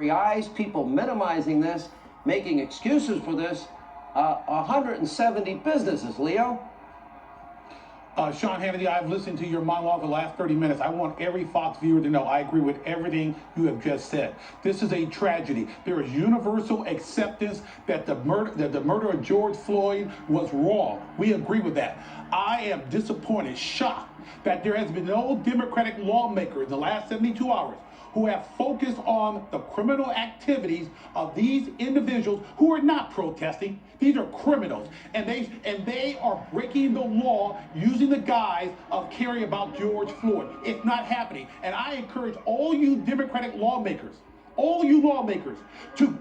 eyes, people minimizing this, making excuses for this. 170 businesses, Leo. Sean Hannity, I've listened to your monologue for the last 30 minutes. I want every Fox viewer to know I agree with everything you have just said. This is a tragedy. There is universal acceptance that the murder of George Floyd was wrong. We agree with that. I am disappointed, shocked, that there has been no Democratic lawmaker in the last 72 hours who have focused on the criminal activities of these individuals who are not protesting. These are criminals, and they are breaking the law using the guise of caring about George Floyd. It's not happening, and I encourage all you Democratic lawmakers, to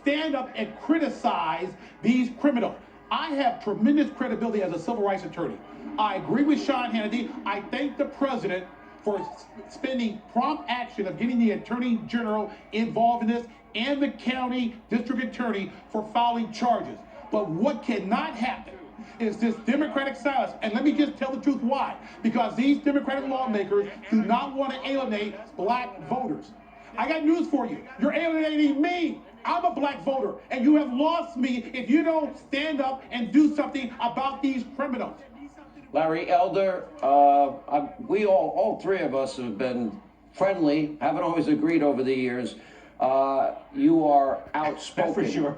stand up and criticize these criminals. I have tremendous credibility as a civil rights attorney. I agree with Sean Hannity. I thank the president for spending prompt action of getting the Attorney General involved in this and the county district attorney for filing charges. But what cannot happen is this Democratic silence. And let me just tell the truth why. Because these Democratic lawmakers do not want to alienate black voters. I got news for you. You're alienating me. I'm a black voter, and you have lost me if you don't stand up and do something about these criminals. Larry Elder, we all three of us have been friendly, haven't always agreed over the years. You are outspoken. That's for sure.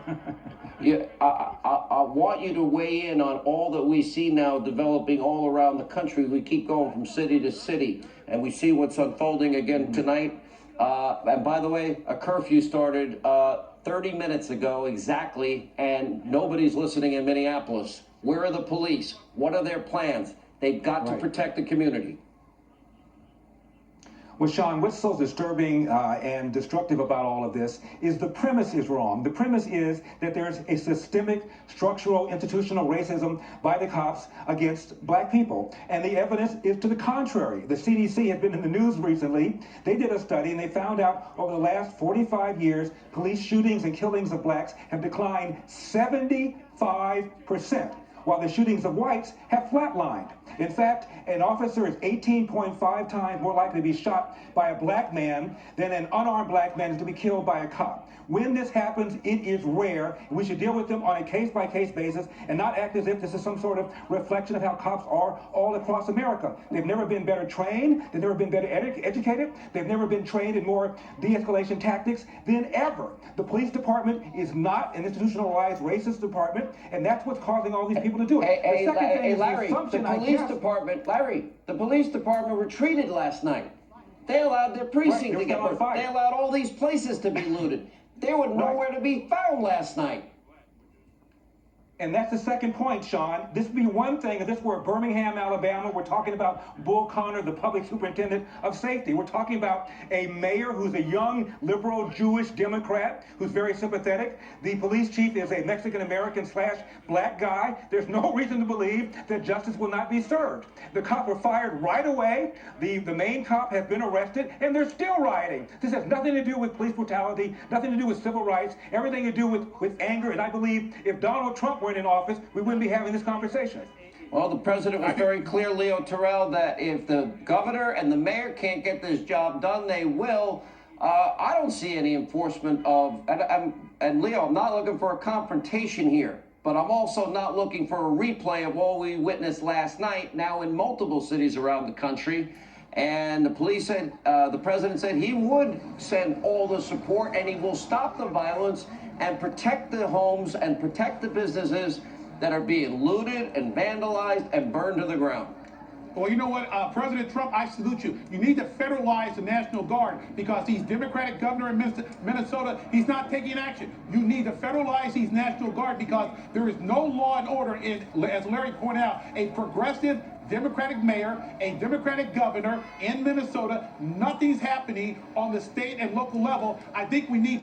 I want you to weigh in on all that we see now developing all around the country. We keep going from city to city, and we see what's unfolding again tonight. And by the way, a curfew started 30 minutes ago exactly, and nobody's listening in Minneapolis. Where are the police? What are their plans? They've got to protect the community. Well, Sean, what's so disturbing and destructive about all of this is the premise is wrong. The premise is that there's a systemic, structural, institutional racism by the cops against black people. And the evidence is to the contrary. The CDC has been in the news recently. They did a study and they found out over the last 45 years, police shootings and killings of blacks have declined 75%. While the shootings of whites have flatlined. In fact, an officer is 18.5 times more likely to be shot by a black man than an unarmed black man is to be killed by a cop. When this happens, it is rare. We should deal with them on a case-by-case basis and not act as if this is some sort of reflection of how cops are all across America. They've never been better trained. They've never been better educated. They've never been trained in more de-escalation tactics than ever. The police department is not an institutionalized racist department, and that's what's causing all these people to do it. Larry, the police department retreated last night. They allowed their precinct to get burned. They allowed all these places to be looted. They were nowhere to be found last night. And that's the second point, Sean. This would be one thing if this were Birmingham, Alabama. We're talking about Bull Connor, the public superintendent of safety. We're talking about a mayor who's a young, liberal, Jewish Democrat who's very sympathetic. The police chief is a Mexican-American / black guy. There's no reason to believe that justice will not be served. The cops were fired right away. The main cop has been arrested, and they're still rioting. This has nothing to do with police brutality, nothing to do with civil rights, everything to do with anger. And I believe if Donald Trump weren't in office, we wouldn't be having this conversation. Well, the president was very clear, Leo Terrell, that if the governor and the mayor can't get this job done, they will. I don't see any enforcement of, and Leo, I'm not looking for a confrontation here, but I'm also not looking for a replay of what we witnessed last night, now in multiple cities around the country. And the police said, the president said he would send all the support and he will stop the violence and protect the homes and protect the businesses that are being looted and vandalized and burned to the ground. Well, you know what, President Trump, I salute you. You need to federalize the National Guard because he's Democratic governor in Minnesota. He's not taking action. You need to federalize these National Guard because there is no law and order in, as Larry pointed out, a progressive Democratic mayor, a Democratic governor in Minnesota. Nothing's happening on the state and local level. I think we need